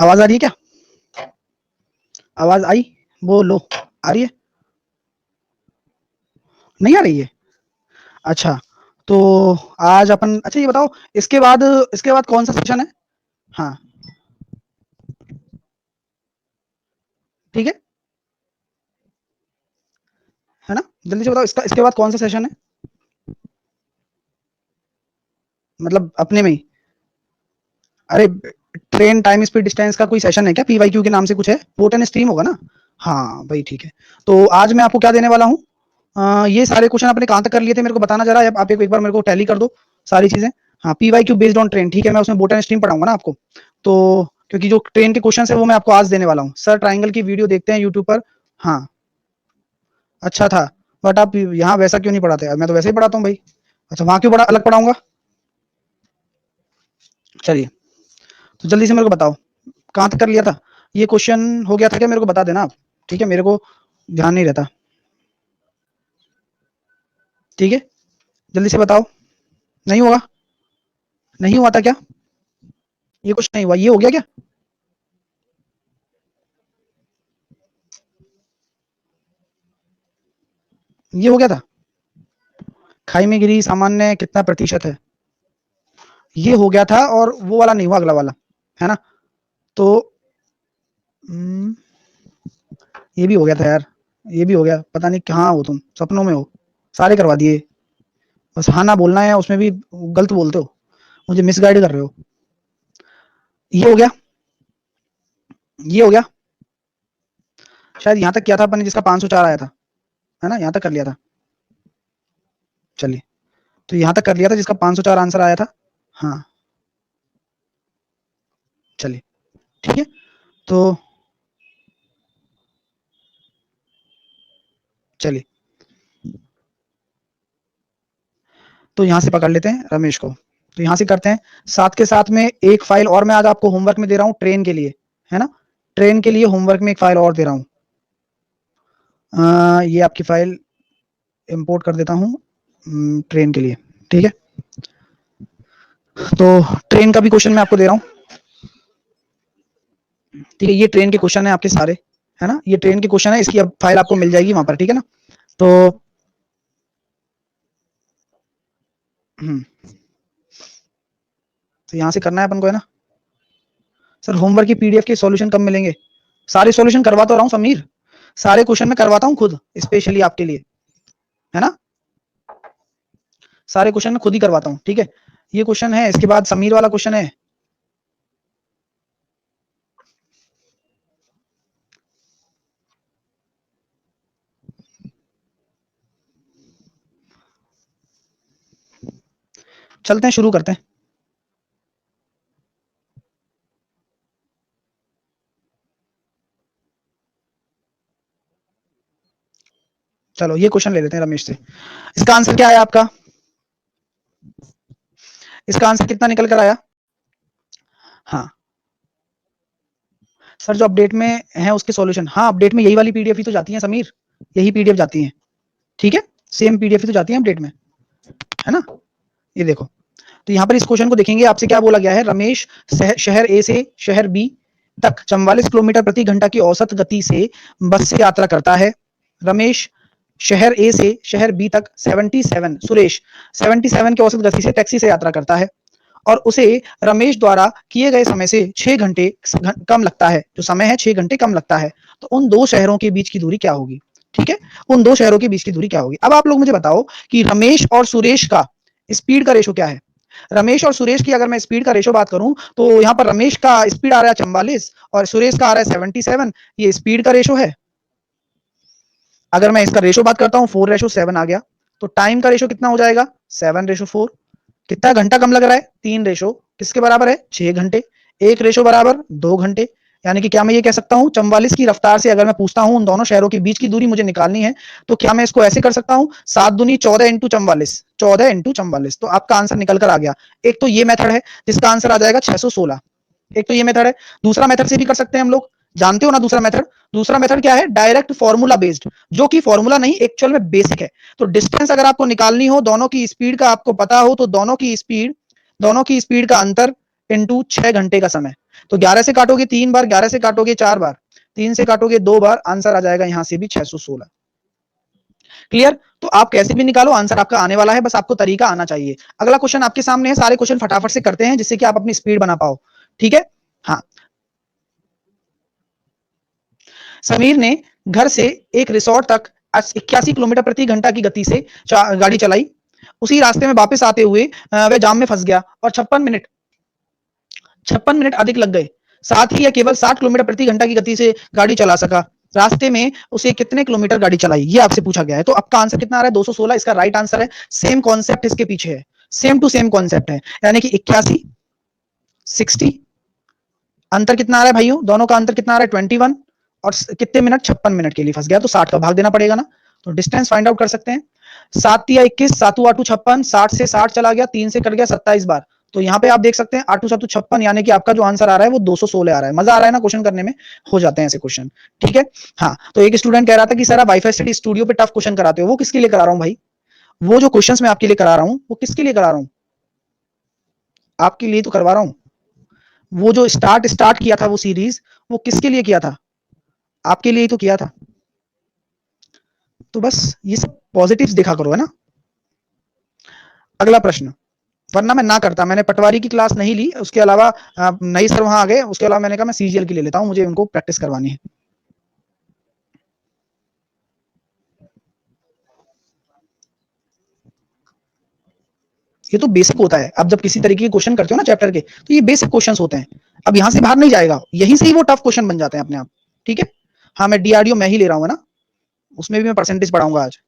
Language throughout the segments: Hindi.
आवाज आ रही है क्या? आवाज आई? वो लो, आ रही है? नहीं आ रही है? अच्छा, तो आज अपन, अच्छा ये बताओ, इसके बाद कौन सा सेशन है? हाँ, ठीक है ना? जल्दी से बताओ, इसके बाद कौन सा सेशन है? मतलब अपने में ही। अरे, ट्रेन टाइम स्पीड डिस्टेंस का कोई सेशन है क्या? पीवाईक्यू के नाम से कुछ है? पोर्ट एंड स्ट्रीम होगा ना? हाँ भाई, ठीक है। तो आज मैं आपको क्या देने वाला हूँ, ये सारे क्वेश्चन आपने कहाँ तक कर लिए थे मेरे को बताना जरा, आप एक बार मेरे को टैली कर दो सारी चीजें। हाँ, पीवाईक्यू बेस्ड ऑन ट्रेन, ठीक है, मैं उसमें बोट एंड स्ट्रीम पढ़ाऊंगा ना आपको। तो क्योंकि जो ट्रेन के क्वेश्चन है वो मैं आपको आज देने वाला हूँ। सर ट्राइंगल की वीडियो देखते हैं यूट्यूब पर। हाँ, अच्छा था, बट आप यहाँ वैसा क्यों नहीं पढ़ाते? मैं तो वैसे ही पढ़ाता हूँ भाई। अच्छा, वहाँ क्यों बड़ा अलग पढ़ाऊंगा? चलिए, तो जल्दी से मेरे को बताओ, कहाँ तक कर लिया था? ये क्वेश्चन हो गया था क्या? मेरे को बता देना आप, ठीक है, मेरे को ध्यान नहीं रहता। ठीक है, जल्दी से बताओ। नहीं होगा? नहीं हुआ था क्या? ये कुछ नहीं हुआ, ये हो गया क्या? ये हो गया था? खाई में गिरी सामान्य कितना प्रतिशत है? ये हो गया था, और वो वाला नहीं हुआ, अगला वाला, है ना? तो हम्म, ये भी हो गया था यार, ये भी हो गया। पता नहीं कहाँ हो तुम, सपनों में हो? सारे करवा दिए। बस हाँ ना बोलना है, उसमें भी गलत बोलते हो, मुझे मिसगाइड कर रहे हो। ये हो गया? ये हो गया? शायद यहाँ तक किया था अपन ने जिसका 504 आया था, है ना? यहाँ तक कर लिया था। चलिए, तो यहाँ तक कर लिया था जिसका 504 आंसर आया था। हाँ, चलिए, ठीक है। तो चलिए, तो यहाँ से पकड़ लेते हैं रमेश को। तो यहाँ से करते हैं, साथ के साथ में एक फाइल और मैं आज आपको होमवर्क में दे रहा हूँ ट्रेन के लिए, है ना? ट्रेन के लिए होमवर्क में एक फाइल और दे रहा हूँ। ये आपकी फाइल इंपोर्ट कर देता हूँ ट्रेन के लिए, ठीक है? तो ट्रेन का भी क्वेश्चन मैं आपको दे रहा हूँ, ठीक है? ये ट्रेन के क्वेश्चन है आपके सारे, है ना? ये ट्रेन के क्वेश्चन है, इसकी अब फाइल आपको मिल जाएगी वहां पर, ठीक है ना? तो तो यहाँ से करना है अपन को, है ना? सर होमवर्क की पीडीएफ के सॉल्यूशन कब मिलेंगे? सारे सॉल्यूशन करवा तो रहा हूँ समीर, सारे क्वेश्चन मैं करवाता हूँ खुद स्पेशली आपके लिए, है ना? सारे क्वेश्चन मैं खुद ही करवाता हूँ, ठीक है? ये क्वेश्चन है, इसके बाद समीर वाला क्वेश्चन है। चलते हैं, शुरू करते हैं। चलो, ये क्वेश्चन ले लेते हैं रमेश से। इसका आंसर क्या है आपका? इसका आंसर कितना निकल कर आया? हाँ सर, जो अपडेट में है उसके सॉल्यूशन, हाँ अपडेट में यही वाली पीडीएफ ही तो जाती है समीर, यही पीडीएफ जाती है, ठीक है? सेम पीडीएफ ही तो जाती है अपडेट में, है ना? ये देखो, तो यहाँ पर इस क्वेश्चन को देखेंगे, आपसे क्या बोला गया है? रमेश शहर ए से शहर बी तक 44 किलोमीटर प्रति घंटा की औसत गति से बस से यात्रा करता है। रमेश शहर ए से शहर बी तक 77, सुरेश 77 की औसत गति से टैक्सी से यात्रा करता है, और उसे रमेश द्वारा किए गए समय से 6 घंटे कम लगता है। जो समय है 6 घंटे कम लगता है। तो उन दो शहरों के बीच की दूरी क्या होगी? ठीक है, उन दो शहरों के बीच की दूरी क्या होगी? अब आप लोग मुझे बताओ कि रमेश और सुरेश का स्पीड का रेशो क्या है? रमेश और सुरेश की अगर मैं स्पीड का रेशो बात करूं, तो यहाँ पर रमेश का स्पीड आ रहा है 44 और सुरेश का आ रहा है 77। ये स्पीड का रेशो है। अगर मैं इसका रेशो बात करता हूँ 4:7 आ गया, तो टाइम का रेशो कितना हो जाएगा? 7:4। कितना घंटा कम लग रहा है? 3 रेशो किसके बराबर है? 6 घंटे। एक रेशो बराबर 2 घंटे। यानी कि क्या मैं ये कह सकता हूँ 44 की रफ्तार से अगर मैं पूछता हूँ उन दोनों शहरों के बीच की दूरी मुझे निकालनी है, तो क्या मैं इसको ऐसे कर सकता हूँ? 7×14 × 44, 14 × 44। तो आपका आंसर निकल कर आ गया। एक तो ये मेथड है जिसका आंसर आ जाएगा 616। एक तो ये मेथड है। दूसरा मेथड से भी कर सकते हैं हम लोग, जानते हो ना दूसरा मेथड? दूसरा मेथड क्या है? डायरेक्ट फॉर्मूला बेस्ड, जो कि फॉर्मूला नहीं, एक्चुअल में बेसिक है। तो डिस्टेंस अगर आपको निकालनी हो, दोनों की स्पीड का आपको पता हो, तो दोनों की स्पीड का अंतर इंटू 6 घंटे का समय, तो 11 से काटोगे 3 बार, 11 से काटोगे 4 बार, 3 से काटोगे 2 बार, आंसर आ जाएगा यहां से भी 616। क्लियर? तो आप कैसे भी निकालो, आंसर आपका आने वाला है, बस आपको तरीका आना चाहिए। अगला क्वेश्चन आपके सामने है, सारे क्वेश्चन फटाफट से करते हैं जिससे कि आप अपनी स्पीड बना पाओ। ठीक है? हाँ। समीर ने घर से एक रिसोर्ट तक 81 किलोमीटर प्रति घंटा की गति से गाड़ी चलाई। उसी रास्ते में वापस आते हुए वह जाम में फंस गया और 56 मिनट अधिक लग गए। साथ ही यह केवल 60 किलोमीटर प्रति घंटा की गति से गाड़ी चला सका। रास्ते में उसे कितने किलोमीटर गाड़ी चलाई, ये आपसे पूछा गया है। तो आपका आंसर कितना आ रहा है? 216 इसका राइट आंसर है। सेम कॉन्सेप्ट इसके पीछे है, सेम टू सेम कॉन्सेप्ट है, यानी कि 81 60, अंतर कितना आ रहा है भाइयों? दोनों का अंतर कितना आ रहा है? 21, और कितने मिनट? 56 मिनट के लिए फंस गया, तो 60 का भाग देना पड़ेगा ना। तो डिस्टेंस फाइंड आउट कर सकते हैं। 7 या 21, 7 8 56, 60 से 60 चला गया, 3 से कट गया 27 बार। तो यहाँ पे आप देख सकते हैं 8 7 56, यानी कि आपका जो आंसर आ रहा है वो 216 आ रहा है। मजा आ रहा है ना क्वेश्चन करने में? हो जाते हैं ऐसे क्वेश्चन। ठीक है? हाँ, तो एक स्टूडेंट कह रहा था कि सर आप वाईफाई स्टडी स्टूडियो पे टफ क्वेश्चन कराते हो। वो किसके लिए करा रहा हूँ भाई? वो जो क्वेश्चन मैं आपके लिए करा रहा हूँ वो किसके लिए करा रहा हूँ? आपके लिए तो करवा रहा हूँ। वो जो स्टार्ट किया था वो सीरीज, वो किसके लिए किया था? आपके लिए ही तो किया था। तो बस ये सब पॉजिटिव्स देखा करो, है ना। अगला प्रश्न, वरना मैं ना करता, मैंने पटवारी की क्लास नहीं ली, उसके अलावा नई सर वहां आ गए, उसके अलावा मैंने कहा मैं सीजीएल की ले लेता हूं, मुझे उनको प्रैक्टिस करवानी है। ये तो बेसिक होता है। अब जब किसी तरीके के क्वेश्चन करते हो ना चैप्टर के, तो ये बेसिक क्वेश्चंस होते हैं। अब यहां से बाहर नहीं जाएगा, यहीं से ही वो टफ क्वेश्चन बन जाते हैं अपने आप। ठीक है? हाँ, मैं डीआरडीओ मैं ही ले रहा हूँ, है ना, उसमें भी मैं परसेंटेज पढ़ाऊंगा आज।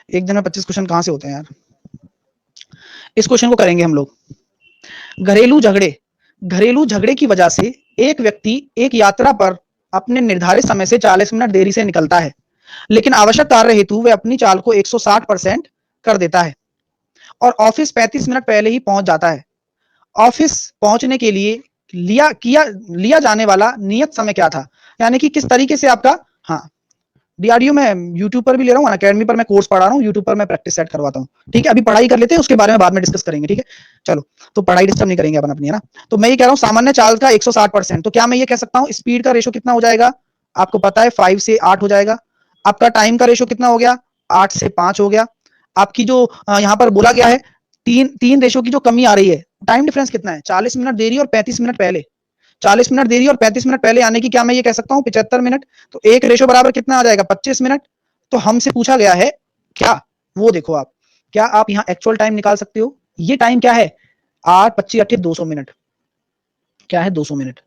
एक दिन में 25 क्वेश्चन कहां से होते हैं यार। इस क्वेश्चन को करेंगे हम लोग। घरेलू झगड़े, घरेलू झगड़े की वजह से एक व्यक्ति एक यात्रा पर अपने निर्धारित समय से 40 मिनट देरी से निकलता है, लेकिन आवश्यक कार्य हेतु वह अपनी चाल को 160% कर देता है और ऑफिस 35 मिनट पहले ही पहुंच जाता है। ऑफिस पहुंचने के लिए लिया जाने वाला नियत समय क्या था? यानी कि किस तरीके से आपका, हाँ, डीआरडीओ में यूट्यूब पर भी ले रहा हूँ, अकेडमी पर मैं कोर्स पढ़ा रहा हूँ, यूट्यूब पर मैं प्रैक्टिस सेट करवाता हूँ। ठीक है? अभी पढ़ाई कर लेते हैं, उसके बारे में बाद में डिस्कस करेंगे। ठीक है? चलो, तो पढ़ाई डिस्टर्ब नहीं करेंगे अपन अपनी, है ना। तो मैं ये कह रहा हूँ सामान्य चाल का 160%, तो क्या मैं ये कह सकता हूँ स्पीड का रेशो कितना हो जाएगा? आपको पता है 5 से 8 हो जाएगा। आपका टाइम का रेशो कितना हो गया? 8 से 5 हो गया। आपकी जो यहाँ पर बोला गया है, तीन तीन रेशो की जो कमी आ रही है, टाइम डिफरेंस कितना है? 40 मिनट देरी और 35 मिनट पहले। 40 मिनट देरी और 35 मिनट पहले, यानी कि क्या मैं ये कह सकता हूँ 75 मिनट। तो एक रेशो बराबर कितना आ जाएगा? 25 मिनट। तो हमसे पूछा गया है क्या, वो देखो आप, क्या आप यहाँ एक्चुअल टाइम निकाल सकते हो? ये टाइम क्या है? 8 25 8 200 मिनट। क्या है? 200 मिनट।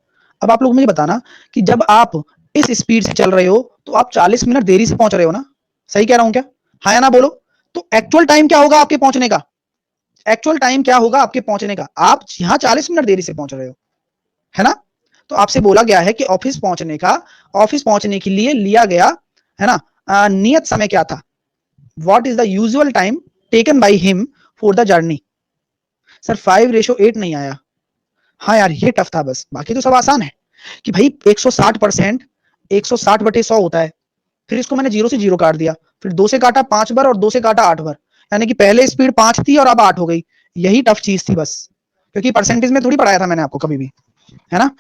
अब आप लोग मुझे बताना कि जब आप इस स्पीड से चल रहे हो तो आप 40 मिनट देरी से पहुंच रहे हो ना? सही कह रहा हूं क्या? हाँ या ना बोलो। तो एक्चुअल टाइम क्या होगा आपके पहुंचने का? एक्चुअल टाइम क्या होगा आपके पहुंचने का? आप यहाँ 40 मिनट देरी से पहुंच रहे हो, है ना। तो आपसे बोला गया है कि ऑफिस पहुंचने के लिए लिया गया, है ना, नियत समय क्या था? What is the usual time taken by him for the journey? Sir 5:8 नहीं आया। हाँ यार, ये टफ था बस, बाकी तो सब आसान है कि भाई 160%, 160/100 होता है। फिर इसको मैंने 0 से 0 काट दिया, फिर 2 से काटा 5 बार और 2 से काटा 8 बार, यानी कि पहले स्पीड 5 थी और अब 8 हो गई। यही टफ चीज थी बस, क्योंकि परसेंटेज में थोड़ी पढ़ाया था मैंने आपको कभी भी, है ना।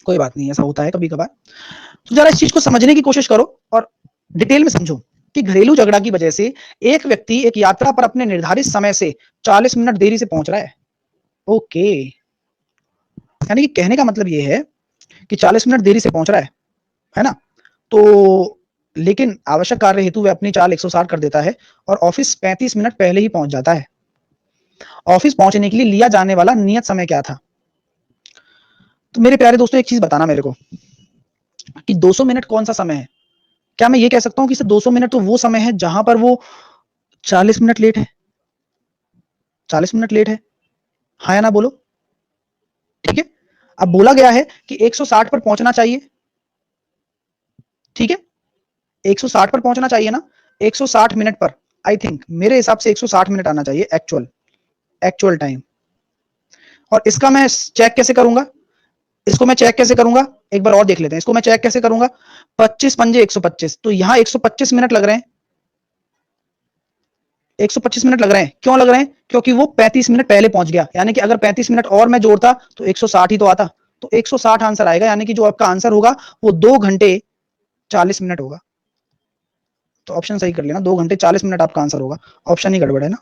कोई बात नहीं, ऐसा होता है कभी कभार। तो जरा इस चीज को समझने की कोशिश करो और डिटेल में समझो कि घरेलू झगड़ा की वजह से एक व्यक्ति एक यात्रा पर अपने निर्धारित समय से 40 मिनट देरी से पहुंच रहा है। ओके, यानी कि कहने का मतलब यह है कि 40 मिनट देरी से पहुंच रहा है ना। तो लेकिन आवश्यक कार्य हेतु वह अपनी चाल 160 कर देता है और ऑफिस 35 मिनट पहले ही पहुंच जाता है। ऑफिस पहुंचने के लिए लिया जाने वाला नियत समय क्या था? तो मेरे प्यारे दोस्तों, एक चीज बताना मेरे को कि 200 मिनट कौन सा समय है? क्या मैं ये कह सकता हूँ कि 200 मिनट तो वो समय है जहां पर वो 40 मिनट लेट है? 40 मिनट लेट है, हाँ या ना बोलो। ठीक है? अब बोला गया है कि 160 पर पहुंचना चाहिए। ठीक है? 160 पर पहुंचना चाहिए ना, 160 मिनट पर। आई थिंक मेरे हिसाब से 160 मिनट आना चाहिए एक्चुअल एक्चुअल टाइम। और इसका मैं चेक कैसे करूंगा? इसको मैं चेक कैसे करूंगा? एक बार और देख लेते हैं, इसको मैं चेक कैसे करूंगा? 25 पंजे 125, तो यहां 125 मिनट लग रहे हैं, 125 मिनट लग रहे हैं। क्यों लग रहे हैं? क्योंकि वो 35 मिनट पहले पहुंच गया, यानी कि अगर 35 मिनट और मैं जोड़ता तो 160 ही तो आता, तो 160 आंसर आएगा, यानी कि जो आपका आंसर होगा वो 2 घंटे 40 मिनट होगा। तो ऑप्शन सही कर लेना, 2 घंटे 40 मिनट आपका आंसर होगा, ऑप्शन ही गड़बड़ है ना।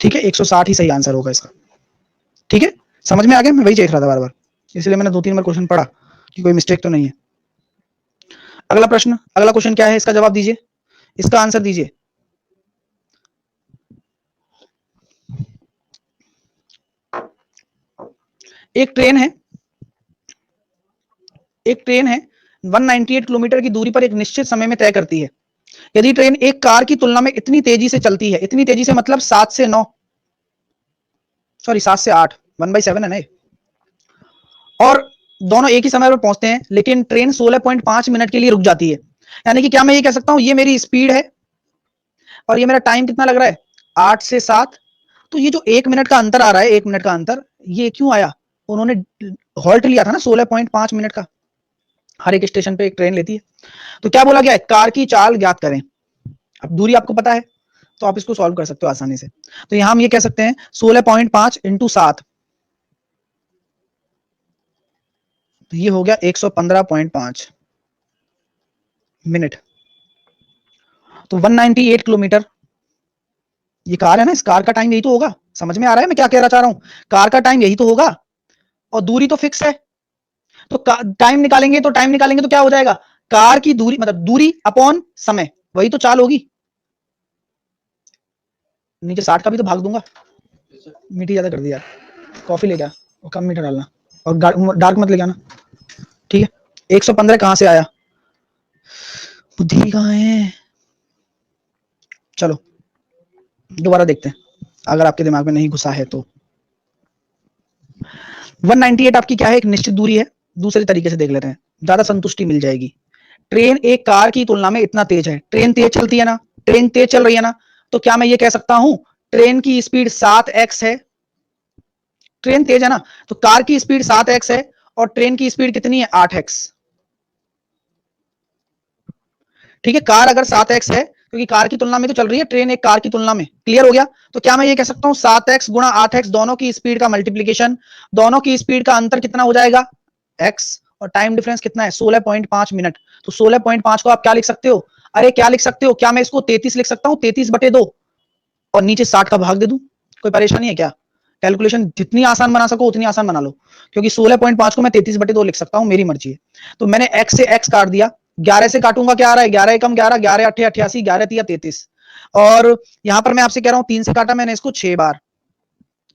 ठीक है, 160 ही सही आंसर होगा इसका। ठीक है, समझ में आ गया? मैं वही देख रहा था बार बार, इसलिए मैंने 2-3 बार क्वेश्चन पढ़ा कि कोई मिस्टेक तो नहीं है। अगला प्रश्न, अगला क्वेश्चन क्या है, इसका जवाब दीजिए, इसका आंसर दीजिए। एक ट्रेन है, एक ट्रेन है 198 किलोमीटर की दूरी पर एक निश्चित समय में तय करती है। यदि ट्रेन एक कार की तुलना में इतनी तेजी से चलती है, इतनी तेजी से मतलब 7 से 9, सॉरी 7 से 8, 1/7 है ना, और दोनों एक ही समय पर पहुंचते हैं, लेकिन ट्रेन 16.5 मिनट के लिए रुक जाती है। यानी कि क्या मैं ये कह सकता हूं ये मेरी स्पीड है और ये मेरा टाइम कितना लग रहा है 8 से 7। तो ये जो 1 मिनट का अंतर आ रहा है, 1 मिनट का अंतर, ये क्यों आया? उन्होंने हॉल्ट लिया था ना 16.5 मिनट का, हर एक स्टेशन पे एक ट्रेन लेती है। तो क्या बोला गया है? कार की चाल ज्ञात करें। अब दूरी आपको पता है तो आप इसको सॉल्व कर सकते हो आसानी से। तो यहां हम ये कह सकते हैं 16.5 इंटू 7, तो ये हो गया 115.5 मिनट। तो 198 किलोमीटर, ये कार है ना, इस कार का टाइम यही तो होगा। समझ में आ रहा है मैं क्या कहना चाह रहा हूं? कार का टाइम यही तो होगा और दूरी तो फिक्स है। तो टाइम निकालेंगे, तो टाइम निकालेंगे तो क्या हो जाएगा? कार की दूरी मतलब दूरी अपॉन समय, वही तो चाल होगी। नीचे 60 का भी तो भाग दूंगा। मीठी ज्यादा कर दिया, कॉफी ले जा और कम मीठा डालना और डार्क मत ले जाना। ठीक है, 115 कहां से आया? बुद्धि कहां है? चलो दोबारा देखते हैं, अगर आपके दिमाग में नहीं घुसा है तो। 198 आपकी क्या है? एक निश्चित दूरी है। दूसरे तरीके से देख लेते हैं, ज्यादा संतुष्टि मिल जाएगी। ट्रेन एक कार की तुलना में इतना तेज है, ट्रेन तेज चलती है ना, ट्रेन तेज चल रही है ना, तो क्या मैं ये कह सकता हूं ट्रेन की स्पीड 7x है? ट्रेन तेज है ना, तो कार की स्पीड 7x है और ट्रेन की स्पीड कितनी है? 8x। ठीक है, कार अगर 7x है, क्योंकि कार की तुलना में तो चल रही है ट्रेन, एक कार की तुलना में। क्लियर हो गया? तो क्या मैं ये कह सकता हूं 7x गुणा 8x, दोनों की स्पीड का मल्टीप्लीकेशन, दोनों की स्पीड का अंतर कितना हो जाएगा? x, और टाइम डिफरेंस कितना है? 16.5 मिनट। तो 16.5 को आप क्या लिख सकते हो? अरे क्या लिख सकते हो? क्या मैं इसको 33 लिख सकता हूं? 33/2 और नीचे 60 का भाग दे दूं? कोई परेशानी है क्या? कैलकुलेशन जितनी आसान बना सको उतनी आसान बना लो, क्योंकि 16.5 को मैं 33/2 लिख सकता हूं, मेरी मर्जी है। तो मैंने x से x काट दिया, 11 से काटूंगा क्या आ रहा है? 11 एकम 11, 11 अट्ठे 88, 11 तिया 33। और यहां पर मैं आपसे कह रहा हूं 3 से काटा मैंने इसको 6 बार।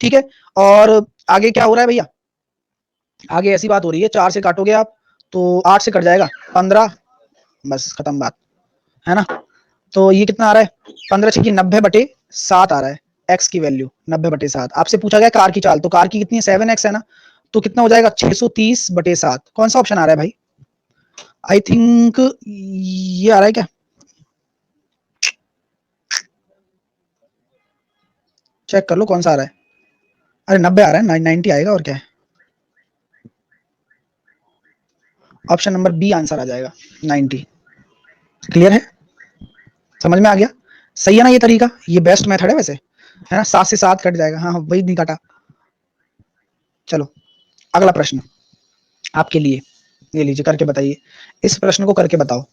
ठीक है, और आगे क्या हो रहा है भैया? आगे ऐसी बात हो रही है, 4 से काटोगे आप तो 8 से कट जाएगा 15, बस खत्म बात, है ना। तो ये कितना आ रहा है? 15×6 = 90/7 आ रहा है x की वैल्यू, 90/7। आपसे पूछा गया कार की चाल, तो कार की कितनी है? 7x है ना, तो कितना हो जाएगा? 630/7। कौन सा ऑप्शन आ रहा है भाई? आई थिंक ये आ रहा है क्या? चेक कर लो कौन सा आ रहा है। अरे 90 आ रहा है, 90 आएगा और क्या है। ऑप्शन नंबर बी आंसर आ जाएगा, 90। क्लियर है? समझ में आ गया? सही है ना ये तरीका? ये बेस्ट मेथड है वैसे, है ना। 7 से 7 कट जाएगा, हाँ वही नहीं काटा। चलो अगला प्रश्न आपके लिए, ये लीजिए करके बताइए, इस प्रश्न को करके बताओ।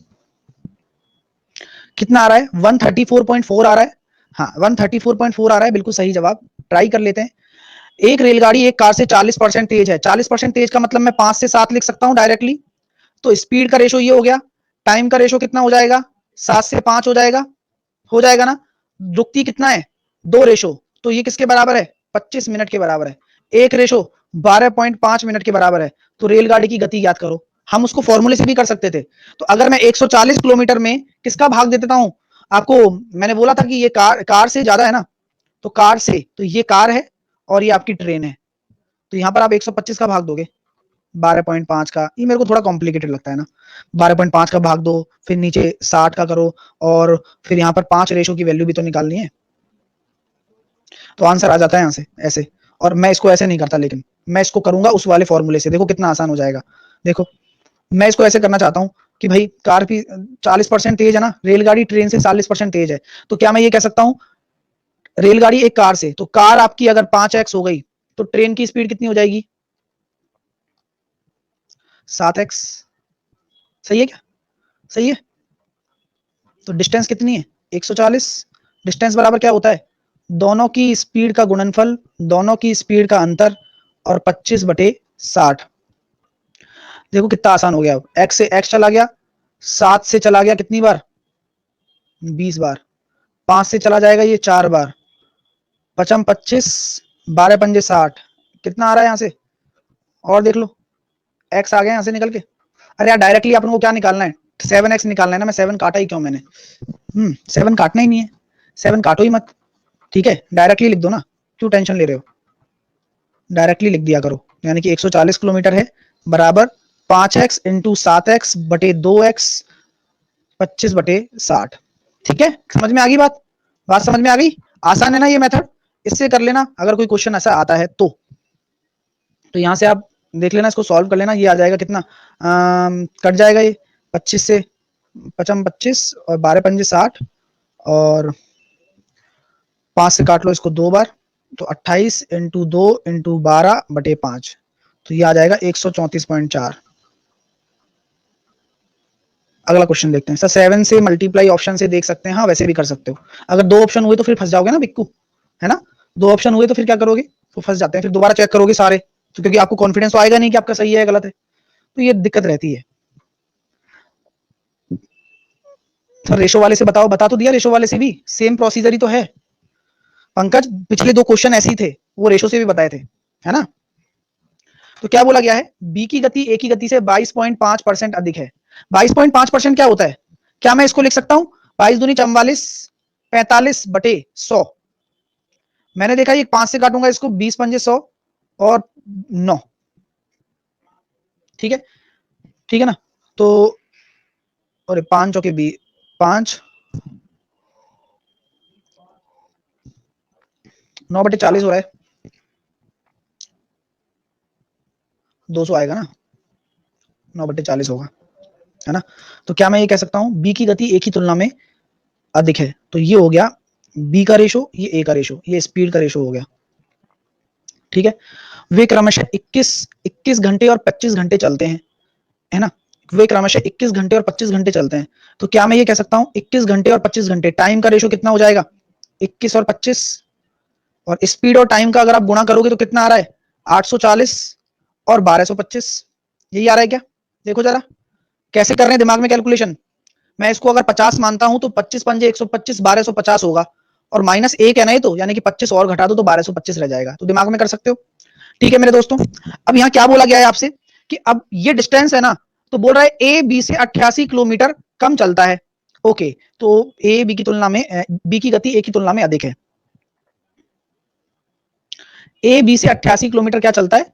कितना आ रहा है? 134.4 आ रहा है। हाँ 134.4 आ रहा है, बिल्कुल सही जवाब। ट्राई कर लेते हैं। एक रेलगाड़ी एक कार से 40% तेज है। 40% तेज का मतलब मैं 5 से 7 लिख सकता हूं डायरेक्टली। तो स्पीड का रेशो ये हो गया, टाइम का रेशो कितना हो जाएगा? 7 से 5 हो जाएगा ना। रुकती कितना है? 2 रेशो, तो ये किसके बराबर है? 25 मिनट के बराबर है। एक रेशो 12.5 मिनट के बराबर है। तो रेलगाड़ी की गति याद करो। हम उसको फॉर्मूले से भी कर सकते थे। तो अगर मैं 140 किलोमीटर में किसका भाग दे देता हूं आपको, मैंने बोला था कि ये कार से ज्यादा है ना, तो कार से, तो ये कार है और ये आपकी ट्रेन है। तो यहां पर आप 125 का भाग दोगे 12.5 का, ये मेरे को थोड़ा कॉम्प्लिकेटेड लगता है ना। 12.5 का भाग दो, फिर नीचे 60 का करो, और फिर यहाँ पर 5 रेशो की वैल्यू भी तो निकालनी है। तो आंसर आ जाता है यहाँ से ऐसे। और मैं इसको ऐसे नहीं करता, लेकिन मैं इसको करूंगा उस वाले फॉर्मूले से। देखो कितना आसान हो जाएगा। देखो मैं इसको ऐसे करना चाहता हूँ, कि भाई कार भी 40% तेज है ना, रेलगाड़ी ट्रेन से 40% तेज है, तो क्या मैं ये कह सकता हूं रेलगाड़ी एक कार से, तो कार आपकी अगर 5x हो गई तो ट्रेन की स्पीड कितनी हो जाएगी? 7x। सही है क्या? सही है। तो डिस्टेंस कितनी है? 140। डिस्टेंस बराबर क्या होता है? दोनों की स्पीड का गुणनफल, दोनों की स्पीड का अंतर, और 25/60। देखो कितना आसान हो गया। अब x से x चला गया, 7 से चला गया कितनी बार? 20 बार। 5 से चला जाएगा ये 4 बार, 5 25, 12 पंजे 60। कितना आ रहा है यहां से? और देख लो, x आ गया यहां से निकल के। अरे यार डायरेक्टली अपन को क्या निकालना है? 7x निकालना है ना। मैं 7 काटा ही क्यों मैंने? 7 काटना ही नहीं है, 7 काटो ही मत। ठीक है, डायरेक्टली लिख दो ना, क्यों टेंशन ले रहे हो? डायरेक्टली लिख दिया करो। यानी कि 140 किलोमीटर है बराबर 5x इंटू 7x बटे 2x 25/60। ठीक है, समझ में आ गई बात? बात समझ में आ गई? आसान है ना ये मेथड? इससे कर लेना अगर कोई क्वेश्चन ऐसा आता है तो यहां से आप देख लेना, इसको सॉल्व कर लेना। ये आ जाएगा कितना, कट जाएगा ये 25 से, 5 25 और 12 पंजे 60, और 5 से काट लो इसको 2 बार, तो 28 इंटू 2 इंटू 12/5, तो ये आ जाएगा 134.4। अगला क्वेश्चन देखते हैं सर। 7 से मल्टीप्लाई ऑप्शन से देख सकते हैं, हाँ वैसे भी कर सकते हो। अगर 2 ऑप्शन हुए तो फिर फंस जाओगे ना बिक्कू, है ना? 2 ऑप्शन हुए तो फिर क्या करोगे? तो फंस जाते हैं, फिर दोबारा चेक करोगे सारे, तो क्योंकि आपको कॉन्फिडेंस तो आएगा नहीं कि आपका सही है गलत है, तो ये दिक्कत रहती है। सर रेशो वाले से बताओ, बता तो दिया, रेशो वाले से भी सेम प्रोसीजर ही तो है पंकज। पिछले 2 क्वेश्चन ऐसे ही थे, वो रेशो से भी बताए थे, है ना? तो क्या बोला गया है? बी की गति ए की गति से 22.5% अधिक है। 22.5% क्या होता है? क्या मैं इसको लिख सकता हूं 22 दूनी 44, 45/100। मैंने देखा ये 5 से काटूंगा इसको, 20 पंजे 100 और 9। ठीक है, ठीक है ना? तो अरे 5 चौके 20, 5 9/40 हो रहा है, 200 आएगा ना, 9/40 होगा, है ना? तो क्या मैं ये कह सकता हूं बी की गति ए की तुलना में अधिक है, तो ये हो गया बी का रेशो, ये ए का रेशो, ये स्पीड का रेशो हो गया। ठीक है, वे क्रमशः 21 घंटे और 25 घंटे चलते हैं, है ना? वे क्रमशः 21 घंटे और 25 घंटे चलते हैं, तो क्या मैं ये कह सकता हूं 21 घंटे और 25 घंटे, टाइम का रेशो कितना हो जाएगा? 21 और 25, और स्पीड और टाइम का अगर आप गुणा करोगे तो कितना आ रहा है? 840 और 1225। यही आ रहा है क्या? देखो जरा कैसे कर रहे हैं दिमाग में कैलकुलेशन। मैं इसको अगर 50 मानता हूं तो 25 पंजे 125, 1250 होगा, और -1 है ना ये, तो यानी कि 25 और घटा दो तो 1225 रह जाएगा। तो दिमाग में कर सकते हो। ठीक है मेरे दोस्तों, अब यहाँ क्या बोला गया है आपसे कि अब ये डिस्टेंस है ना, तो बोल रहा है ए बी से 88 किलोमीटर कम चलता है। ओके, तो ए बी की तुलना में बी की गति ए की तुलना में अधिक है। ए बी से 88 किलोमीटर क्या चलता है,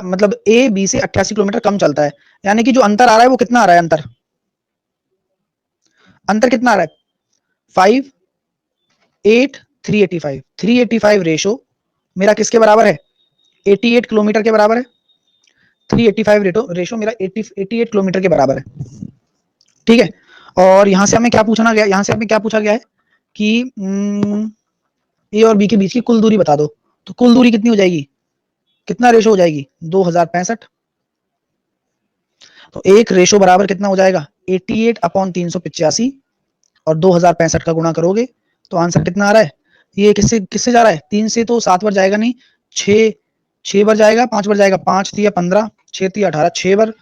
मतलब ए बी से 88 किलोमीटर कम चलता है, यानी कि जो अंतर आ रहा है वो कितना आ रहा है? अंतर अंतर कितना आ रहा है? 5 8 385, 385 रेशो मेरा किसके बराबर है? 88 किलोमीटर के बराबर है। 385 रेशो मेरा 88 किलोमीटर के बराबर है। ठीक है, और यहां से हमें क्या पूछना गया, यहां से हमें क्या पूछा गया है कि ए और बी के बीच की कुल दूरी बता दो। तो कुल दूरी कितनी हो जाएगी? कितना रेशो हो जाएगी? 2065। तो एक रेशो बराबर कितना हो जाएगा? 88/385, और 2065 का गुणा करोगे तो आंसर कितना आ रहा है? ये किससे किससे जा रहा है? 3 से तो 7 बार जाएगा नहीं, 6 6 बार जाएगा, 5 बार जाएगा, 5 तिया 15, 6 तिया 18, 6 बार,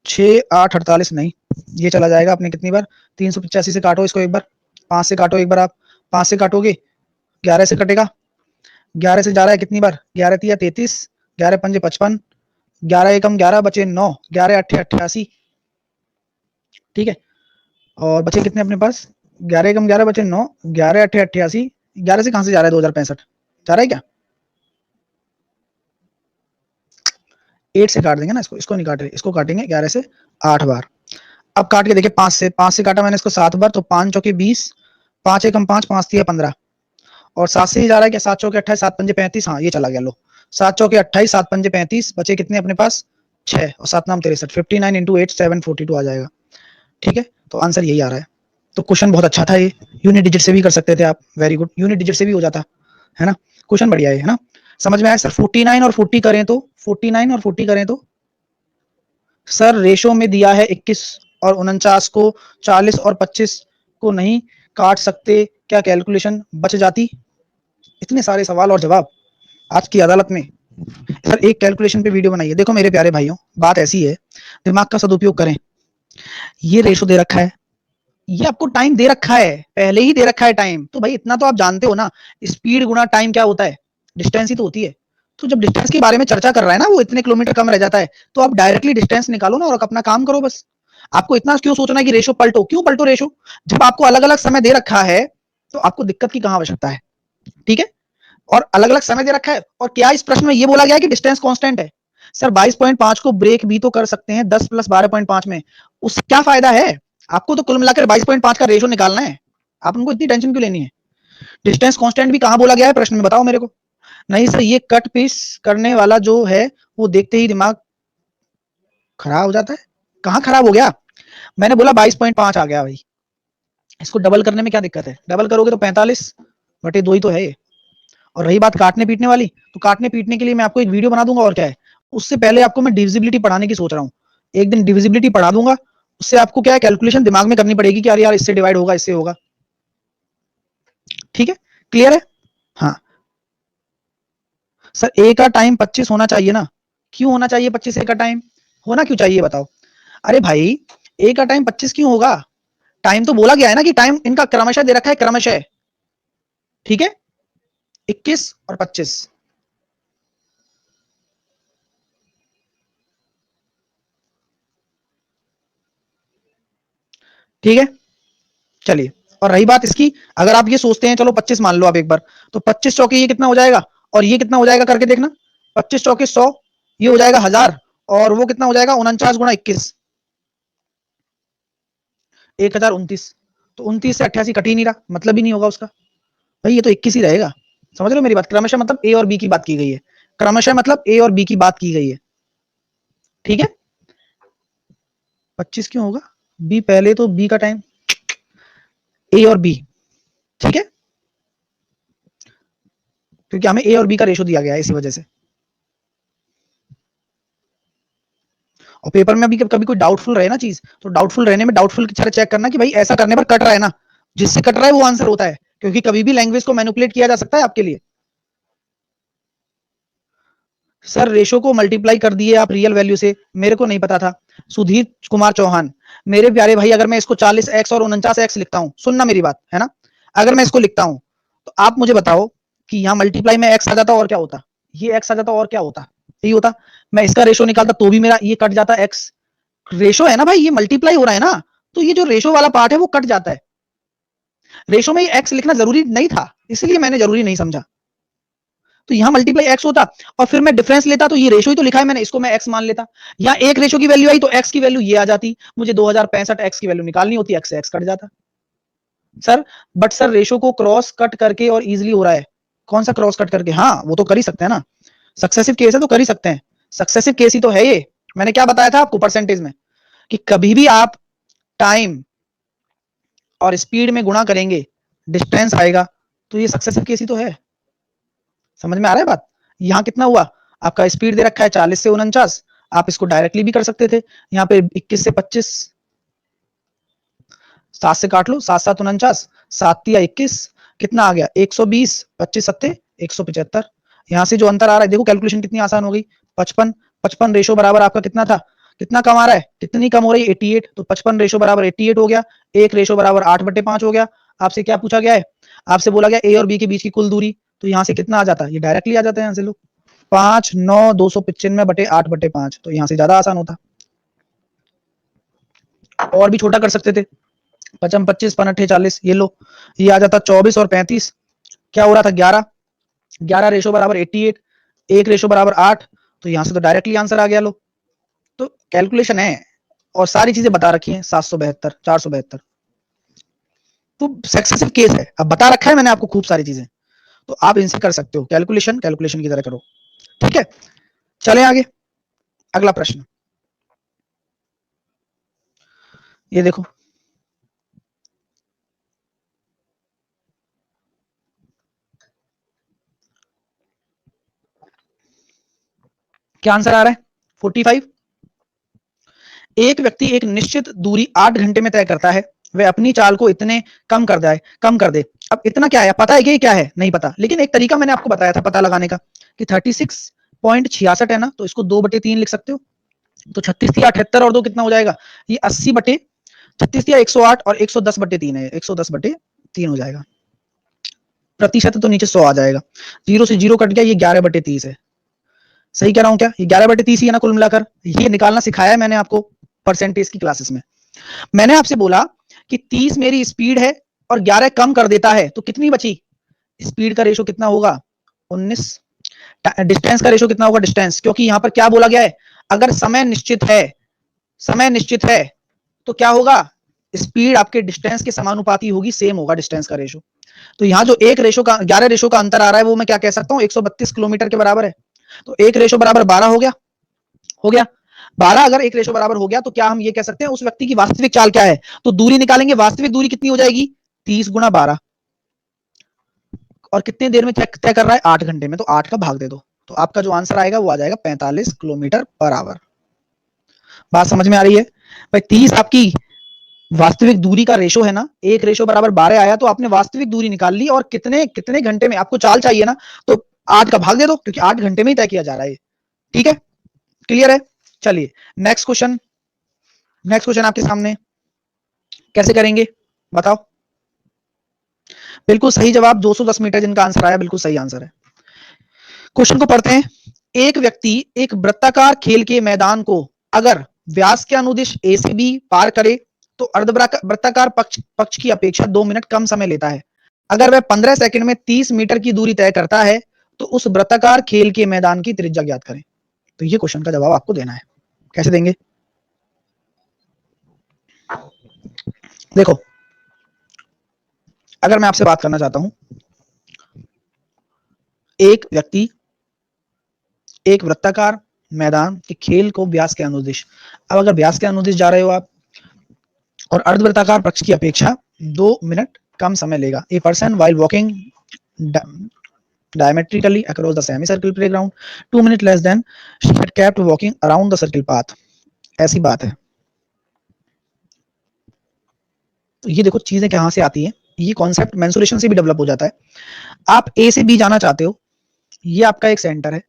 6 8 48 नहीं, ये चला जाएगा अपने कितनी बार? 385 से काटो इसको एक बार, 5 से काटो एक बार, आप 5 से काटोगे 11 से कटेगा, 11 से जा रहा है कितनी बार? 11 तिया 33, 11 पंजे 55, 11 एकम 11 बचे 9, 11 अट्ठे 88। ठीक है, और बचे कितने अपने पास? 11 एकम 11 बचे 9, 11 अट्ठे 88, 11 से कहां से जा रहा है? 2065 जा रहा है क्या? 8 से काट देंगे ना इसको, इसको नहीं काट रहे, इसको काटेंगे 11 से 8 बार। अब काट के देखिए, 5 से काटा मैंने इसको 7 बार, तो 5 चौके 20, 5 एकम 5, 5 तिया 15, और 7 से ही जा रहा है क्या? 7 चौके 28, 7 पंजे 35, हाँ ये चला गया लो, 7 चौके 28, 7 पंजे 35, बचे कितने अपने पास? 6, और 7 नाम 63, 59 इंटू 8 742 आ जाएगा। ठीक है, तो आंसर यही आ रहा है। तो क्वेश्चन बहुत अच्छा था ये, यूनिट डिजिट से भी कर सकते थे आप, वेरी गुड, यूनिट डिजिट से भी हो जाता है ना, क्वेश्चन बढ़िया है ना, समझ में आया सर। 49 और 40 करें तो, 49 और 40 करें तो सर रेशो में दिया है 21 और 49 को 40 और 25 को नहीं काट सकते, क्या कैलकुलेशन बच जाती? इतने सारे सवाल और जवाब आज की अदालत में। सर एक कैलकुलेशन पे वीडियो बनाइए। देखो मेरे प्यारे भाइयों, बात ऐसी है, दिमाग का सदुपयोग करें। ये रेशो दे रखा है, ये आपको टाइम दे रखा है, पहले ही दे रखा है टाइम, तो भाई इतना तो आप जानते हो ना, स्पीड गुना टाइम क्या होता है, डिस्टेंस ही तो होती है। तो जब डिस्टेंस के बारे में चर्चा कर रहा है ना, वो इतने किलोमीटर कम रह जाता है, तो आप डायरेक्टली डिस्टेंस निकालो ना और अपना काम करो बस। आपको इतना क्यों सोचना है कि रेशो पलटो, क्यों पलटो रेशो, जब आपको अलग अलग समय दे रखा है तो आपको दिक्कत की कहां आवश्यकता है? ठीक है, और अलग अलग समय दे रखा है, और क्या इस प्रश्न में ये बोला गया है कि डिस्टेंस कांस्टेंट है? सर 22.5 को ब्रेक भी तो कर सकते हैं 10 प्लस 12.5 में, उससे क्या फायदा है? आपको तो कुल मिलाकर 22.5 का रेशो निकालना है, आप उनको इतनी टेंशन क्यों लेनी है? डिस्टेंस कांस्टेंट भी कहां बोला गया है प्रश्न में, बताओ मेरे को। नहीं सर, ये कट पीस करने वाला जो है वो देखते ही दिमाग खराब हो जाता है। कहां खराब हो गया? मैंने बोला 22.5 आ गया भाई, इसको डबल करने में क्या दिक्कत है? डबल करोगे तो 45/2 ही तो है ये। और रही बात काटने पीटने वाली, तो काटने पीटने के लिए मैं आपको एक वीडियो बना दूंगा, और क्या है, उससे पहले आपको मैं डिविजिबिलिटी पढ़ाने की सोच रहा हूँ। एक दिन डिविजिबिलिटी पढ़ा दूंगा, उससे आपको क्या है, कैलकुलेशन दिमाग में करनी पड़ेगी कि यार इससे डिवाइड होगा, इससे होगा। ठीक है, क्लियर है? हाँ सर, ए का टाइम 25 होना चाहिए ना। क्यों होना चाहिए 25 ए का टाइम? होना क्यों चाहिए बताओ? अरे भाई, ए का टाइम 25 क्यों होगा? टाइम तो बोला गया है ना कि टाइम इनका क्रमशः दे रखा है, क्रमशः। ठीक है, 21 और 25। ठीक है, चलिए। और रही बात इसकी, अगर आप ये सोचते हैं, चलो 25 मान लो आप एक बार, तो 25 चौके ये कितना हो जाएगा, और ये कितना हो जाएगा करके देखना। 25 चौके 100, ये हो जाएगा 1000, और वो कितना हो जाएगा 49 गुणा 21, 1029। तो 29 से 88 कट ही नहीं रहा, मतलब ही नहीं होगा उसका, भाई ये तो 21 ही रहेगा। समझ रहे हो मेरी बात? क्रमशः मतलब ए और बी की बात की गई है, क्रमशः मतलब ए और बी की बात की गई है। ठीक है, 25 क्यों होगा? बी पहले, तो बी का टाइम, ए और बी, ठीक है, क्योंकि हमें ए और बी का रेशो दिया गया है इसी वजह से। और पेपर में अभी कभी कोई डाउटफुल रहे ना चीज, तो डाउटफुल रहने में डाउटफुल की तरह चेक करना कि भाई ऐसा करने पर कट रहा है ना, जिससे कट रहा है वो आंसर होता है, क्योंकि कभी भी लैंग्वेज को मैनिपुलेट किया जा सकता है आपके लिए। सर रेशो को मल्टीप्लाई कर दिए आप रियल वैल्यू से, मेरे को नहीं पता था। सुधीर कुमार चौहान, मेरे प्यारे भाई, अगर मैं इसको 40x और 49x लिखता हूं, सुनना मेरी बात है ना, अगर मैं इसको लिखता हूं, तो आप मुझे बताओ कि यहाँ मल्टीप्लाई में x आ जाता और क्या होता, ये x आ जाता और क्या होता, यही होता। मैं इसका रेशो निकालता तो भी मेरा ये कट जाता x, रेशो है ना भाई, ये मल्टीप्लाई हो रहा है ना, तो ये जो रेशो वाला पार्ट है वो कट जाता है। रेशो में एक्स लिखना जरूरी नहीं था, इसलिए मैंने जरूरी नहीं समझा, तो यहां मल्टीप्लाई एक्स होता, और फिर मैं डिफरेंस लेता, तो ये रेशो ही तो लिखा है मैंने, इसको मैं एक्स मान लेता। यहाँ एक रेशो की वैल्यू आई तो एक्स की वैल्यू ये आ जाती, मुझे 2065 एक्स की वैल्यू निकालनी होती, एक्स से एक्स कट जाता। सर बट सर रेशो को क्रॉस कट करके और इजिली हो रहा है। कौन सा क्रॉस कट करके? हाँ वो तो कर ही सकते हैं ना, सक्सेसिव केस है तो कर ही सकते हैं, सक्सेसिव केस ही तो है ये। मैंने क्या बताया था आपको परसेंटेज में, कि कभी भी आप टाइम और स्पीड में गुणा करेंगे, डिस्टेंस आएगा, तो ये सक्सेसिव केस ही तो है। समझ में आ रहा है बात? यहाँ कितना हुआ, आपका स्पीड दे रखा है 40 से 49, आप इसको डायरेक्टली भी कर सकते थे, यहाँ पे 21 से 25, 7 से काट लो, 7 7 49, 7 या 21, कितना आ गया 120, 25 सत्ते 175। यहाँ से जो अंतर आ रहा है देखो, कैलकुलेशन कितनी आसान हो गई। 55, 55 रेशो बराबर आपका कितना था, कितना कम आ रहा है, कितनी कम हो रही है 88, तो 55 रेशो बराबर 88 हो गया, एक रेशो बराबर 8/5 हो गया। आपसे क्या पूछा गया है, आपसे बोला गया ए और बी के बीच की कुल दूरी, तो यहाँ से कितना आ जाता है, ये डायरेक्टली आ जाता है यहाँ से, लो 5 9 295/8/5, तो यहाँ से ज्यादा आसान होता। और भी छोटा कर सकते थे, 55 25 5 40, ये लो, ये आ जाता 24 और 35, क्या हो रहा था 11, 11 रेशो बराबर 88, एक रेशो बराबर 8, तो यहाँ से तो डायरेक्टली आंसर आ गया लो। तो कैलकुलेशन है और सारी चीजें बता रखी हैं, 772 472, तो सक्सेसिव केस है, अब बता रखा है मैंने आपको खूब सारी चीजें, तो आप इनसे कर सकते हो कैलकुलेशन, कैलकुलेशन की तरह करो। ठीक है, चलें आगे, अगला प्रश्न। ये देखो, क्या आंसर आ रहा है? 45। एक व्यक्ति एक निश्चित दूरी 8 घंटे में तय करता है, वह अपनी चाल को इतने कम कर दे। अब इतना क्या है, पता है कि क्या है? नहीं पता, लेकिन एक तरीका मैंने आपको बताया था पता लगाने का कि 36.66 है ना, तो इसको 2/3 लिख सकते हो। तो 36 या 78 और 2 कितना हो जाएगा? ये 80/36 या 108 और 110/3 है, 110/3 हो जाएगा। प्रतिशत तो नीचे 100 आ जाएगा, 0 से 0 कट गया, ये 11/30 है। सही कह रहा हूं क्या? ये 11/30 ही है ना कुल मिलाकर? ये निकालना सिखाया है मैंने आपको परसेंटेज की क्लासेस में। मैंने आपसे बोला कि 30 मेरी स्पीड है और 11 कम कर देता है, तो कितनी बची? स्पीड का रेशो कितना होगा? 19। डिस्टेंस का रेशो कितना होगा? डिस्टेंस, क्योंकि यहां पर क्या बोला गया है, अगर समय निश्चित है तो क्या होगा? स्पीड आपके डिस्टेंस के समानुपाती होगी, सेम होगा डिस्टेंस का रेशो। तो यहाँ जो 11 रेशो का अंतर आ रहा है वो मैं क्या कह सकता हूँ? 132 किलोमीटर के बराबर है। तो 1 रेशो बराबर 12 हो गया 12। अगर 1 रेशो बराबर हो गया तो क्या हम ये कह सकते हैं उस व्यक्ति की वास्तविक चाल क्या है? तो दूरी निकालेंगे, वास्तविक दूरी कितनी हो जाएगी? 30 गुणा 12। और कितने देर में तय कर रहा है? 8 घंटे में, तो 8 का भाग दे दो, तो आपका जो आंसर आएगा वो आ जाएगा 45 किलोमीटर पर आवर। बात समझ में आ रही है भाई? 30 आपकी वास्तविक दूरी का रेशो है ना, 1 रेशो बराबर 12 आया, तो आपने वास्तविक दूरी निकाल ली, और कितने कितने घंटे में आपको चाल चाहिए ना, तो 8 का भाग दे दो, क्योंकि 8 घंटे में ही तय किया जा रहा है। ठीक है, क्लियर है? चलिए नेक्स्ट क्वेश्चन आपके सामने, कैसे करेंगे बताओ? बिल्कुल सही जवाब, 210 मीटर जिनका आंसर आया, बिल्कुल सही आंसर है। क्वेश्चन को पढ़ते हैं। एक व्यक्ति एक वृत्ताकार खेल के मैदान को अगर व्यास के अनुदिश ए से बी पार करे तो अर्धवृत्ताकार पक्ष की अपेक्षा 2 मिनट कम समय लेता है। अगर वह 15 सेकंड में 30 मीटर की दूरी तय करता है तो उस वृत्ताकार खेल के मैदान की त्रिज्या ज्ञात करें। तो ये क्वेश्चन का जवाब आपको देना है। कैसे देंगे? देखो, अगर मैं आपसे बात करना चाहता हूं, एक व्यक्ति एक वृत्ताकार मैदान के खेल को व्यास के अनुदिश, अब अगर व्यास के अनुदिश जा रहे हो आप और अर्धवृत्ताकार पक्ष की अपेक्षा 2 मिनट कम समय लेगा। A person while walking diametrically across the semicircle playground 2 minutes less than she had kept walking around the circle path। ऐसी बात है। तो ये देखो चीजें कहां से आती हैं, ये कॉन्सेप्ट मेंसुरेशन से भी डेवलप हो जाता है। आप ए से बी जाना चाहते हो, ये आपका एक सेंटर है।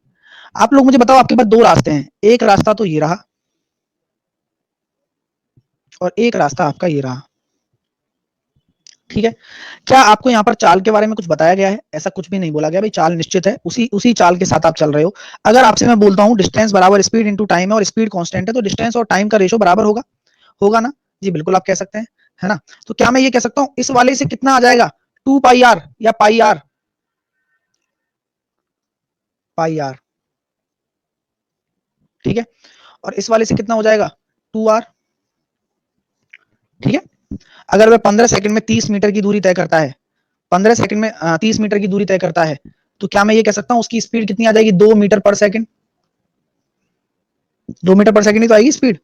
आप लोग मुझे बताओ, आपके पास 2 रास्ते हैं, एक रास्ता तो ये रहा और एक रास्ता आपका ये रहा। ठीक है, क्या आपको यहाँ पर चाल के बारे में कुछ बताया गया है? ऐसा कुछ भी नहीं बोला गया भाई, चाल निश्चित है, उसी उसी चाल के साथ आप चल रहे हो। अगर आपसे मैं बोलता हूँ डिस्टेंस बराबर स्पीड इंटू टाइम है और स्पीड कांस्टेंट है, तो डिस्टेंस और टाइम का रेशो बराबर होगा, होगा ना? जी बिल्कुल आप कह सकते हैं, है ना? तो क्या मैं ये कह सकता हूँ इस वाले से कितना आ जाएगा? 2 पाई आर या पाई आर, ठीक है। और इस वाले से कितना हो जाएगा? 2 आर, ठीक है। अगर वह 15 सेकंड में 30 मीटर की दूरी तय करता है, 15 सेकंड में 30 मीटर की दूरी तय करता है, तो क्या मैं ये कह सकता हूँ उसकी स्पीड कितनी आ जाएगी? 2 मीटर पर सेकंड। 2 मीटर पर सेकंड ही तो आएगी स्पीड,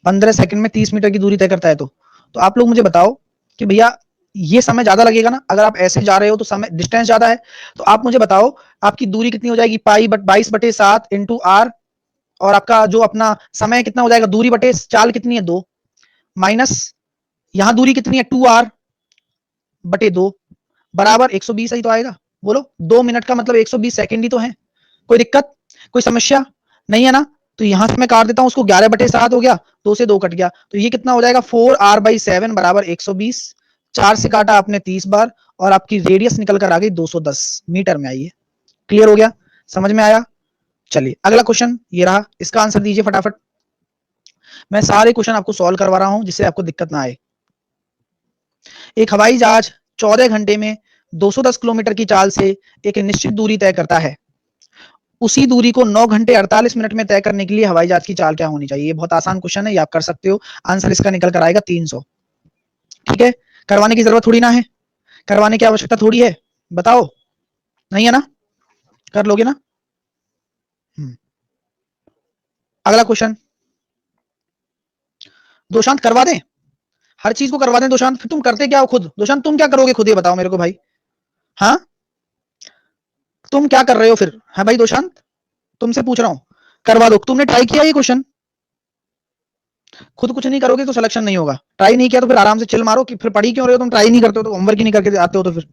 15 सेकंड में 30 मीटर की दूरी तय करता है। तो आप लोग मुझे बताओ कि भैया ये समय ज्यादा लगेगा ना, अगर आप ऐसे जा रहे हो तो समय डिस्टेंस ज्यादा है, तो आप मुझे बताओ आपकी दूरी कितनी हो जाएगी? 22/7 इंटू आर, और आपका जो अपना समय कितना हो जाएगा? दूरी बटे चाल कितनी है? 2, माइनस यहां दूरी कितनी है? 2r/2 बराबर 120 ही तो आएगा। बोलो, 2 मिनट का मतलब 120 सेकंड ही तो है। कोई दिक्कत, कोई समस्या नहीं है ना? तो यहां से मैं काट देता हूं उसको, 11/7 हो गया, 2 से 2 कट गया, तो ये कितना हो जाएगा? 4r/7 बराबर 120। 4 से काटा आपने 30 बार, और आपकी रेडियस निकल कर आ गई 210 मीटर में आई है। क्लियर हो गया? समझ में आया? चलिए अगला क्वेश्चन ये रहा, इसका आंसर दीजिए फटाफट। मैं सारे क्वेश्चन आपको सॉल्व करवा रहा हूं जिससे आपको दिक्कत ना आए। एक हवाई जहाज 14 घंटे में 210 किलोमीटर की चाल से एक निश्चित दूरी तय करता है। उसी दूरी को 9 घंटे 48 मिनट में तय करने के लिए हवाई जहाज की चाल क्या होनी चाहिए? ये बहुत आसान क्वेश्चन है, ये आप कर सकते हो। आंसर इसका निकल कर आएगा 300। ठीक है, करवाने की जरूरत थोड़ी ना है, करवाने की आवश्यकता थोड़ी है, बताओ, नहीं है ना? कर लोगे ना? अगला क्वेश्चन, दो शांत करवा दें? हर चीज को करवा दें दोशांत, फिर तुम करते क्या हो खुद? दोशांत तुम क्या करोगे खुद, ये बताओ मेरे को भाई। हाँ तुम क्या कर रहे हो फिर? है भाई दोशांत, तुमसे पूछ रहा हूं, करवा दो। तुमने ट्राई किया ये क्वेश्चन? खुद कुछ नहीं करोगे तो सिलेक्शन नहीं होगा। ट्राई नहीं किया तो फिर आराम से चिल मारो, कि फिर पढ़ी क्यों रहे हो तुम? ट्राई नहीं करते हो तो, होमवर्क ही नहीं करके आते हो तो फिर।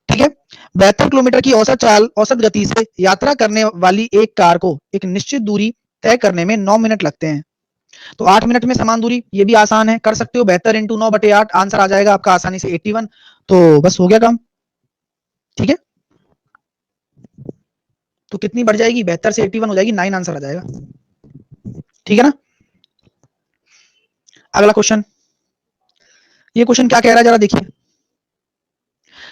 ठीक है। 72 किलोमीटर की औसत गति से यात्रा करने वाली एक कार को एक निश्चित दूरी तय करने में 9 मिनट लगते हैं। तो 8 मिनट में समान दूरी, ये भी आसान है, कर सकते हो। 72 इंटू 9/8, आंसर आ जाएगा आपका आसानी से 81। तो बस हो गया काम। ठीक है, तो कितनी बढ़ जाएगी? 72 से 81 हो जाएगी, 9 आंसर आ जाएगा। ठीक है ना। अगला क्वेश्चन, ये क्वेश्चन क्या कह रहा है जरा देखिए।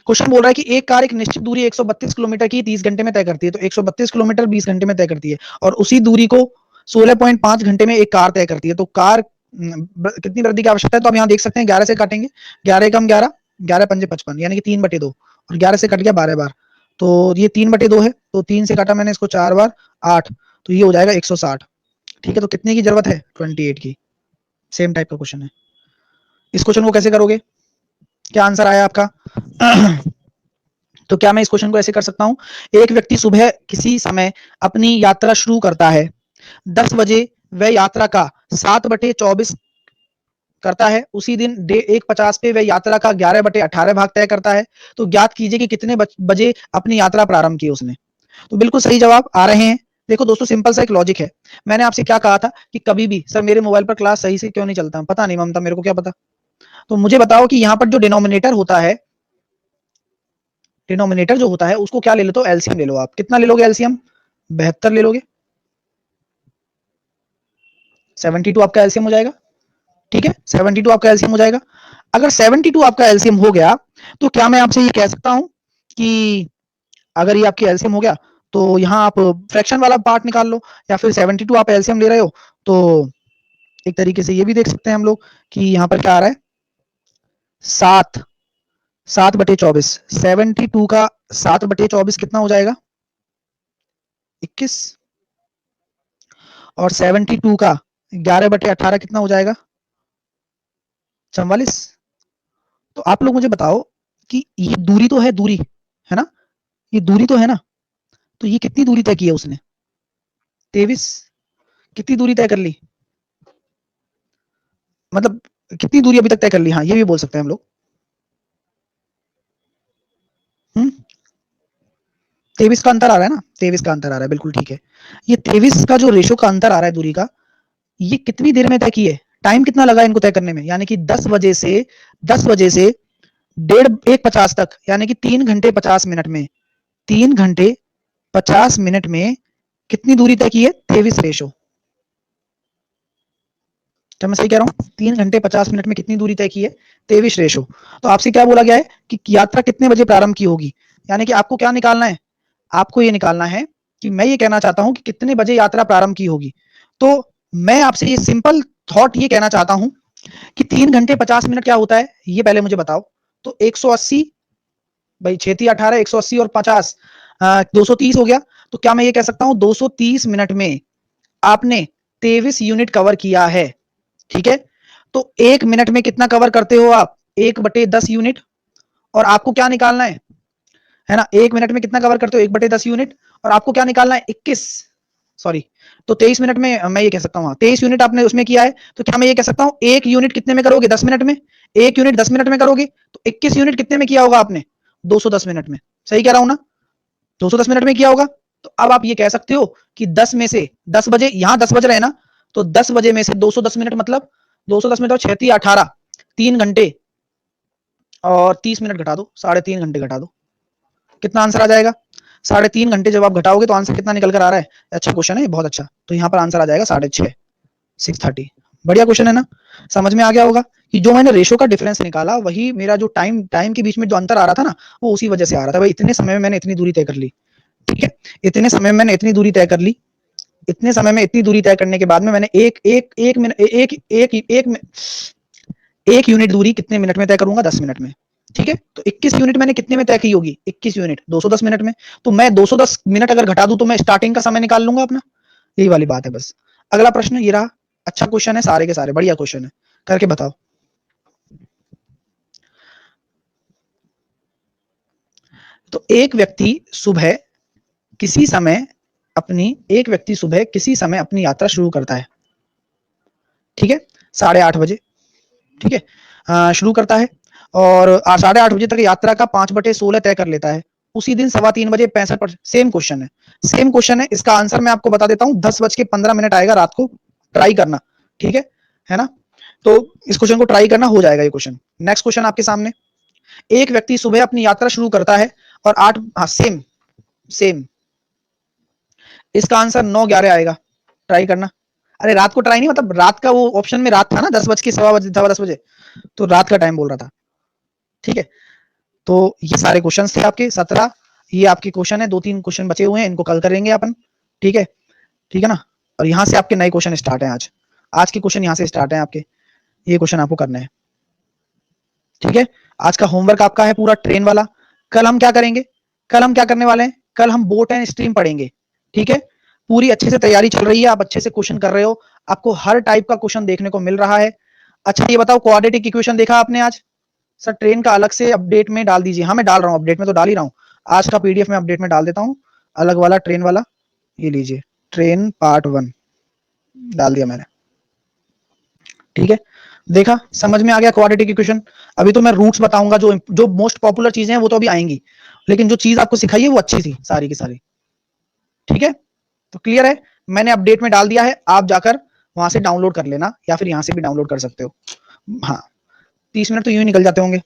क्वेश्चन बोल रहा है कि एक कार एक निश्चित दूरी 132 किलोमीटर की 30 घंटे में तय करती है। तो 132 किलोमीटर 20 घंटे में तय करती है, और उसी दूरी को 16.5 घंटे में एक कार तय करती है। तो कार कितनी वृद्धि की आवश्यकता है? तो आप यहाँ देख सकते हैं 11 से काटेंगे, 11 कम 11, 11 पंजे 55, यानी कि 3/2, और 11 से कट गया 12 बार, तो ये 3/2 है। तो 3 से काटा मैंने इसको 4 बार, 8, तो ये हो जाएगा 160। ठीक है, तो कितने की जरूरत है? 28 की। सेम टाइप का क्वेश्चन है। इस क्वेश्चन को कैसे करोगे? क्या आंसर आया आपका? तो क्या मैं इस क्वेश्चन को ऐसे कर सकता हूं, एक व्यक्ति सुबह किसी समय अपनी यात्रा शुरू करता है, 10 बजे वह यात्रा का 7/24 करता है। उसी दिन 1:50 पे वह यात्रा का 11/18 भाग तय करता है। तो ज्ञात कीजिए कि कितने बजे अपनी यात्रा प्रारंभ की उसने। तो बिल्कुल सही जवाब आ रहे हैं। देखो दोस्तों, सिंपल सा एक लॉजिक है। मैंने आपसे क्या कहा था कि कभी भी सर मेरे मोबाइल पर क्लास सही से क्यों नहीं चलता, पता नहीं ममता, मेरे को क्या पता। तो मुझे बताओ कि यहाँ पर जो डिनोमिनेटर होता है, डिनोमिनेटर जो होता है उसको क्या ले लेते हो? एलसीएम ले लो। आप कितना ले लोगे एलसीएम? 72 ले लोगे। 72 आपका एलसीएम हो जाएगा। ठीक है, 72 आपका एलसीएम हो जाएगा। अगर 72 आपका एलसीएम हो गया, तो क्या मैं आपसे ये कह सकता हूं कि अगर ये आपकी एलसीएम हो गया, तो यहां आप फ्रैक्शन वाला पार्ट निकाल लो, या फिर 72 आप एलसीएम ले रहे हो तो एक तरीके से ये भी देख सकते हैं हम लोग कि यहां पर क्या आ रहा है, 7/24। 72 का 7/24 कितना हो जाएगा? 21। और 72 का 11/18 कितना हो जाएगा? 44। तो आप लोग मुझे बताओ कि ये दूरी तो है, दूरी है ना, ये दूरी तो है ना, तो ये कितनी दूरी तय की है उसने? 23। कितनी दूरी तय कर ली, मतलब कितनी दूरी अभी तक तय कर ली? हाँ, ये भी बोल सकते हैं हम लोग। 23 का अंतर आ रहा है ना, 23 का अंतर आ रहा है, बिल्कुल ठीक है। ये 23 का जो रेशो का अंतर आ रहा है दूरी का, ये कितनी देर में तय की है? टाइम कितना लगा इनको तय करने में? यानी कि 10 बजे से 1:50 तक, यानी कि 3 घंटे 50 मिनट में, 3 घंटे 50 मिनट में कितनी दूरी तय की है? 23 रेशो। क्या मैं सही कह रहा हूँ? 3 घंटे 50 मिनट में कितनी दूरी तय की है? 23 रेशो। तो आपसे क्या बोला गया है कि यात्रा कितने बजे प्रारंभ की होगी, यानी कि आपको क्या निकालना है? आपको ये निकालना है कि मैं ये कहना चाहता हूं कि कितने बजे यात्रा प्रारंभ की होगी। तो मैं आपसे ये सिंपल थॉट ये कहना चाहता हूं कि 3 घंटे 50 मिनट क्या होता है, ये पहले मुझे बताओ। तो 180, भाई 6×18 180 और 50, 230 हो गया। तो क्या मैं ये कह सकता हूं 230 मिनट में आपने 23 यूनिट कवर किया है? ठीक है, तो 1 मिनट में कितना कवर करते हो आप? 1/10 यूनिट। और आपको क्या निकालना है ना, 1 मिनट में कितना कवर करते हो? 1/10 यूनिट। और आपको क्या निकालना है? 21, सॉरी, तो 23 मिनट में मैं ये कह सकता हूँ 23 यूनिट आपने उसमें किया है। तो क्या मैं ये कह सकता हूँ एक यूनिट कितने में करोगे? 10 मिनट में। एक यूनिट 10 मिनट में करोगे, तो 21 यूनिट कितने में किया होगा आपने? 210 मिनट में। सही कह रहा हूं ना? 210 मिनट में किया होगा। तो अब आप ये कह सकते हो कि 10 में से 10 बजे, यहां 10 बज रहे हैं ना, तो 10 बजे में से 210 मिनट मतलब 210 मिनट और 6×18, 3 घंटे और 30 मिनट घटा दो, 3.5 घंटे घटा दो, कितना आंसर आ जाएगा? 3.5 घंटे जब आप घटाओगे तो आंसर कितना निकल कर आ रहा है? अच्छा क्वेश्चन है, बहुत अच्छा। तो यहाँ पर आंसर आ जाएगा 6:30, 6:30। बढ़िया क्वेश्चन है ना, समझ में आ गया होगा कि जो मैंने रेशो का डिफरेंस निकाला, वही मेरा जो टाइम टाइम के बीच में जो अंतर आ रहा था ना, वो उसी वजह से आ रहा था। भाई इतने समय में मैंने इतनी दूरी तय कर ली। ठीक है, इतने समय में मैंने इतनी दूरी तय कर ली। इतने समय में इतनी दूरी तय करने के बाद में मैंने एक एक एक मिनट एक एक एक एक यूनिट दूरी कितने मिनट में तय करूंगा? 10 मिनट में। ठीक है, तो 21 यूनिट मैंने कितने में तय की होगी? 21 यूनिट 210 मिनट में। तो मैं 210 मिनट अगर घटा दूं तो मैं स्टार्टिंग का समय निकाल लूंगा अपना। यही वाली बात है बस। अगला प्रश्न ये रहा। अच्छा क्वेश्चन है, सारे के सारे बढ़िया क्वेश्चन है, करके बताओ। तो एक व्यक्ति सुबह किसी समय अपनी यात्रा शुरू करता है, ठीक है, 8:30 बजे, ठीक है, शुरू करता है और 8:30 बजे तक यात्रा का 5/16 तय कर लेता है। उसी दिन 3:15 बजे 65%। सेम क्वेश्चन है। इसका आंसर मैं आपको बता देता हूँ, 10:15 आएगा रात को। ट्राई करना, ठीक है ना। तो इस क्वेश्चन को ट्राई करना, हो जाएगा ये क्वेश्चन। नेक्स्ट क्वेश्चन आपके सामने, एक व्यक्ति सुबह अपनी यात्रा शुरू करता है और 8, हाँ सेम, इसका आंसर 9:11 आएगा। ट्राई करना। अरे रात को ट्राई नहीं, मतलब रात का वो ऑप्शन में रात था ना, 10 बज के सवा 10 बजे, तो रात का टाइम बोल रहा था, ठीक है। तो ये सारे क्वेश्चन थे आपके 17। ये आपके क्वेश्चन है, 2-3 क्वेश्चन बचे हुए हैं, इनको कल करेंगे अपन, ठीक है ना। और यहाँ से आपके नए क्वेश्चन स्टार्ट हैं। आज के क्वेश्चन यहाँ से स्टार्ट हैं आपके, ये क्वेश्चन आपको करने हैं, ठीक है। आज का होमवर्क आपका है पूरा ट्रेन वाला। कल हम क्या करेंगे, कल हम क्या करने वाले हैं, कल हम बोट एंड स्ट्रीम पढ़ेंगे, ठीक है। पूरी अच्छे से तैयारी चल रही है, आप अच्छे से क्वेश्चन कर रहे हो, आपको हर टाइप का क्वेश्चन देखने को मिल रहा है। अच्छा ये बताओ, क्वाड्रेटिक इक्वेशन देखा आपने आज? सर ट्रेन का अलग से अपडेट में डाल दीजिए। हाँ मैं डाल रहा हूँ, अपडेट में तो डाल ही रहा हूँ। आज का पीडीएफ में अपडेट में डाल देता हूँ, अलग वाला ट्रेन वाला। ये लीजिए, ट्रेन पार्ट 1 डाल दिया मैंने, ठीक है। देखा, समझ में आ गया क्वाड्रेटिक इक्वेशन। अभी तो मैं रूट्स बताऊंगा, जो मोस्ट पॉपुलर चीजें हैं वो तो अभी आएंगी, लेकिन जो चीज आपको सिखाई है वो अच्छी थी सारी की सारी, ठीक है। तो क्लियर है, मैंने अपडेट में डाल दिया है, आप जाकर वहां से डाउनलोड कर लेना, या फिर यहां से भी डाउनलोड कर सकते हो। हाँ 30 मिनट तो यूं ही निकल जाते होंगे।